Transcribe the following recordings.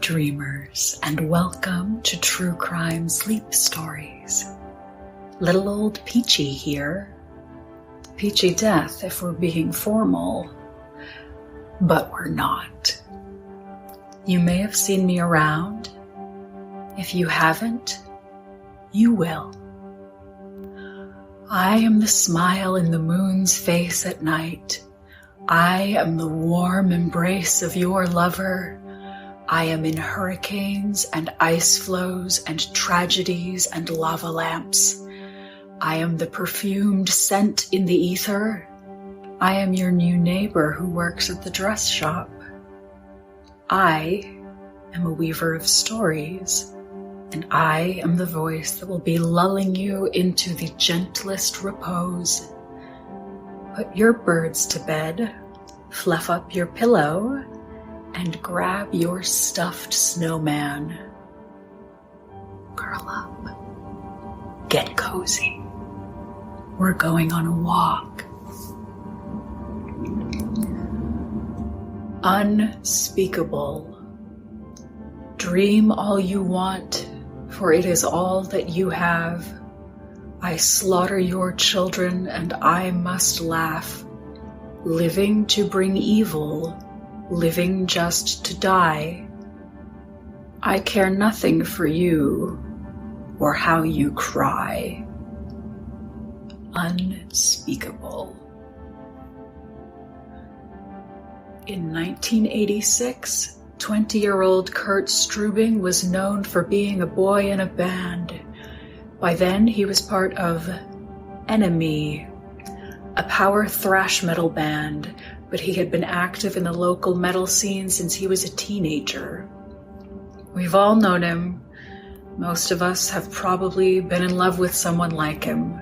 dreamers, and welcome to True Crime Sleep Stories. Little old Peachy here. Peachy Death if we're being formal, but we're not. You may have seen me around. If you haven't, you will. I am the smile in the moon's face at night. I am the warm embrace of your lover. I am in hurricanes and ice flows and tragedies and lava lamps. I am the perfumed scent in the ether. I am your new neighbor who works at the dress shop. I am a weaver of stories, and I am the voice that will be lulling you into the gentlest repose. Put your birds to bed, fluff up your pillow, and grab your stuffed snowman. Curl up. Get cozy. We're going on a walk. Unspeakable. Dream all you want, for it is all that you have. I slaughter your children, and I must laugh. Living to bring evil, living just to die. I care nothing for you, or how you cry. Unspeakable. In 1986, 20-year-old Kurt Strubing was known for being a boy in a band. By then, he was part of NME, a power thrash metal band, but he had been active in the local metal scene since he was a teenager. We've all known him. Most of us have probably been in love with someone like him.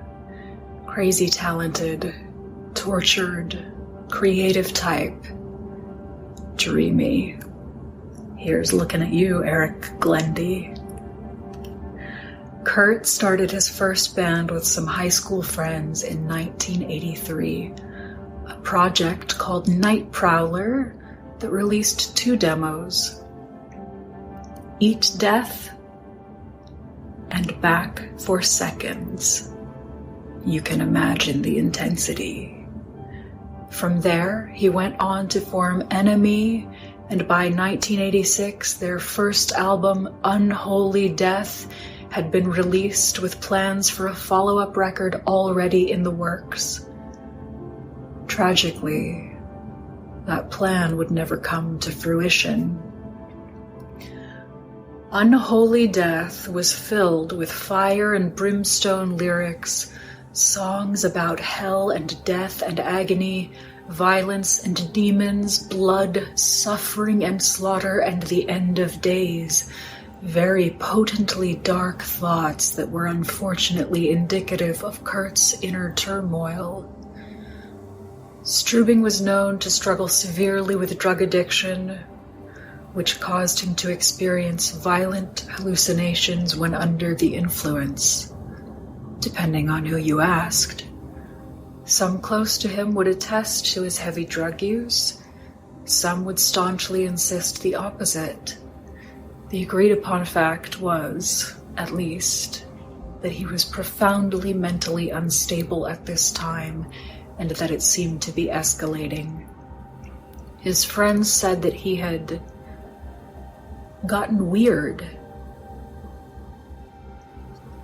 Crazy talented, tortured, creative type. Dreamy. Here's looking at you, Eric Glendy. Kurt started his first band with some high school friends in 1983, a project called Night Prowler that released 2 demos, Eat Death and Back for Seconds. You can imagine the intensity. From there, he went on to form NME, and by 1986, their first album, Unholy Death, had been released with plans for a follow-up record already in the works. Tragically, that plan would never come to fruition. Unholy Death was filled with fire and brimstone lyrics, songs about hell and death and agony, violence and demons, blood, suffering and slaughter, and the end of days. Very potently dark thoughts that were unfortunately indicative of Kurt's inner turmoil. Struebing was known to struggle severely with drug addiction, which caused him to experience violent hallucinations when under the influence, depending on who you asked. Some close to him would attest to his heavy drug use. Some would staunchly insist the opposite. The agreed-upon fact was, at least, that he was profoundly mentally unstable at this time, and that it seemed to be escalating. His friends said that he had gotten weird.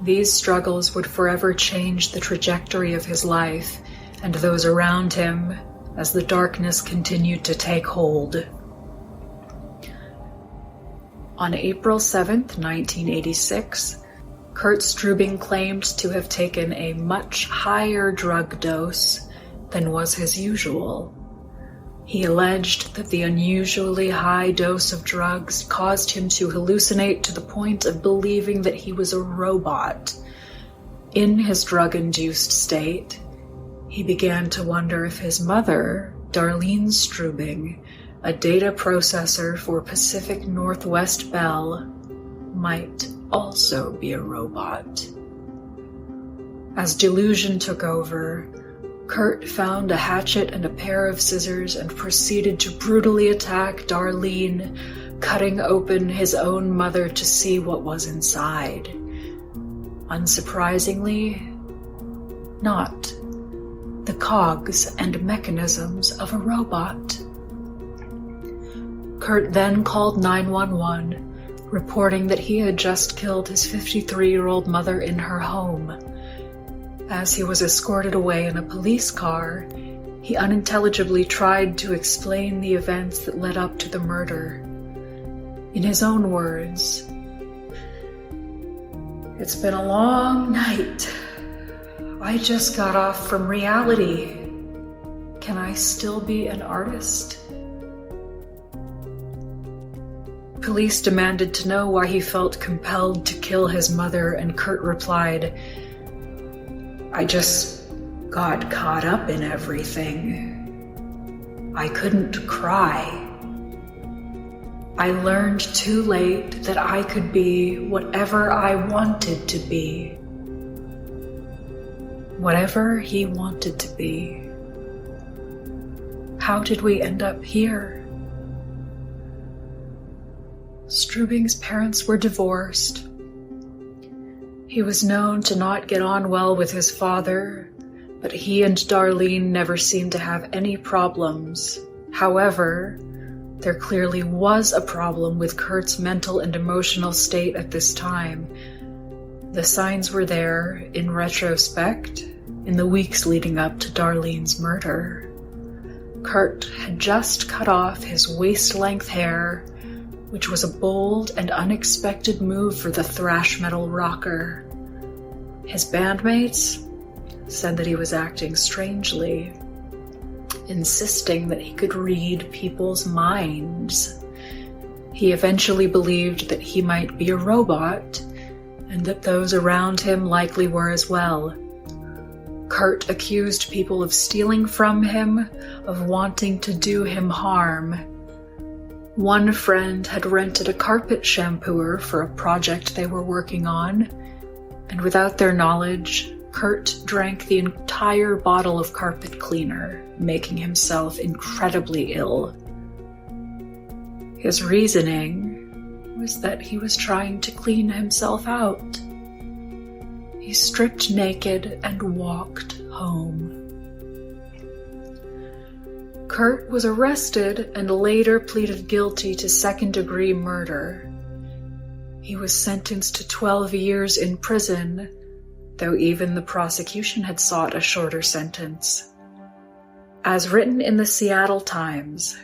These struggles would forever change the trajectory of his life and those around him as the darkness continued to take hold. On April 7th, 1986, Kurt Strubing claimed to have taken a much higher drug dose than was his usual. He alleged that the unusually high dose of drugs caused him to hallucinate to the point of believing that he was a robot. In his drug-induced state, he began to wonder if his mother, Darlene Strubing, a data processor for Pacific Northwest Bell, might also be a robot. As delusion took over, Kurt found a hatchet and a pair of scissors and proceeded to brutally attack Darlene, cutting open his own mother to see what was inside. Unsurprisingly, not the cogs and mechanisms of a robot. Kurt then called 911, reporting that he had just killed his 53-year-old mother in her home. As he was escorted away in a police car, he unintelligibly tried to explain the events that led up to the murder. In his own words, "It's been a long night. I just got off from reality. Can I still be an artist?" Police demanded to know why he felt compelled to kill his mother, and Kurt replied, "I just got caught up in everything. I couldn't cry. I learned too late that I could be whatever I wanted to be." Whatever he wanted to be. How did we end up here? Strubing's parents were divorced. He was known to not get on well with his father, but he and Darlene never seemed to have any problems. However, there clearly was a problem with Kurt's mental and emotional state at this time. The signs were there, in retrospect, in the weeks leading up to Darlene's murder. Kurt had just cut off his waist-length hair, which was a bold and unexpected move for the thrash metal rocker. His bandmates said that he was acting strangely, insisting that he could read people's minds. He eventually believed that he might be a robot, and that those around him likely were as well. Kurt accused people of stealing from him, of wanting to do him harm. One friend had rented a carpet shampooer for a project they were working on, and without their knowledge, Kurt drank the entire bottle of carpet cleaner, making himself incredibly ill. His reasoning was that he was trying to clean himself out. He stripped naked and walked home. Kurt was arrested and later pleaded guilty to second-degree murder. He was sentenced to 12 years in prison, though even the prosecution had sought a shorter sentence. As written in the Seattle Times,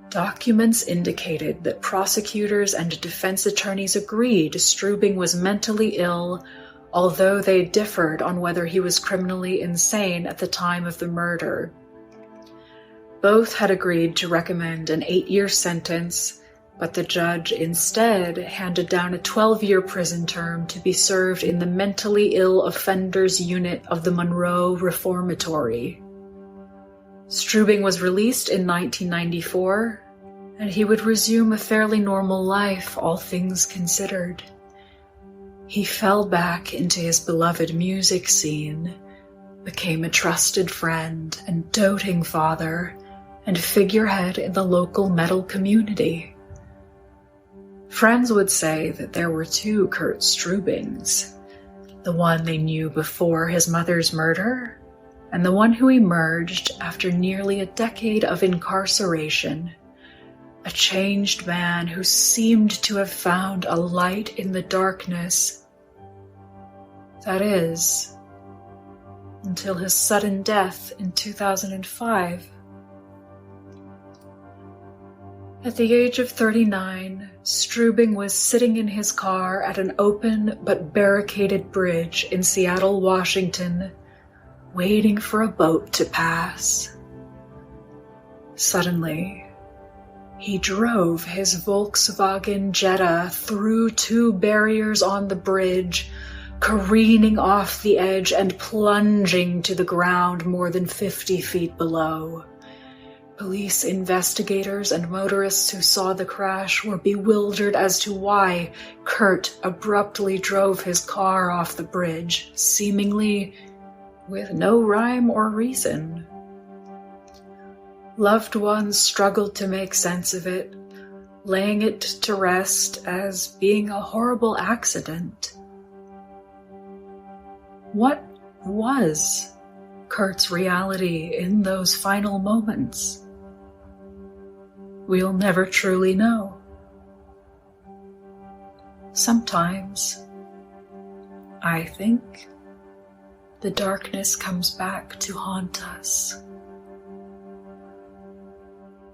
documents indicated that prosecutors and defense attorneys agreed Strubing was mentally ill, although they differed on whether he was criminally insane at the time of the murder. Both had agreed to recommend an 8-year sentence, but the judge instead handed down a 12-year prison term to be served in the mentally ill offenders unit of the Monroe Reformatory. Strubing was released in 1994, and he would resume a fairly normal life, all things considered. He fell back into his beloved music scene, became a trusted friend and doting father, and figurehead in the local metal community. Friends would say that there were two Kurt Strubings, the one they knew before his mother's murder, and the one who emerged after nearly a decade of incarceration, a changed man who seemed to have found a light in the darkness. That is, until his sudden death in 2005. At the age of 39, Strubing was sitting in his car at an open but barricaded bridge in Seattle, Washington, waiting for a boat to pass. Suddenly, he drove his Volkswagen Jetta through two barriers on the bridge, careening off the edge and plunging to the ground more than 50 feet below. Police investigators and motorists who saw the crash were bewildered as to why Kurt abruptly drove his car off the bridge, seemingly with no rhyme or reason. Loved ones struggled to make sense of it, laying it to rest as being a horrible accident. What was Kurt's reality in those final moments? We'll never truly know. Sometimes, I think, the darkness comes back to haunt us.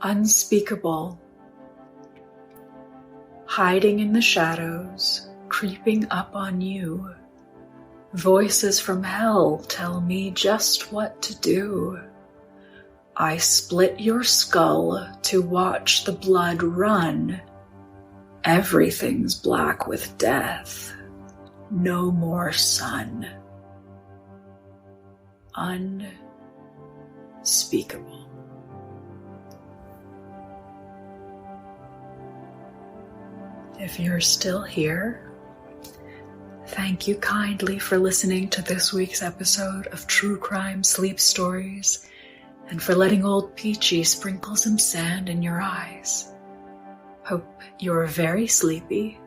Unspeakable, hiding in the shadows, creeping up on you. Voices from hell tell me just what to do. I split your skull to watch the blood run. Everything's black with death. No more sun. Unspeakable. If you're still here, thank you kindly for listening to this week's episode of True Crime Sleep Stories and for letting old Peachy sprinkle some sand in your eyes. Hope you're very sleepy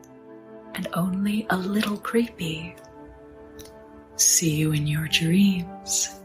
and only a little creepy. See you in your dreams.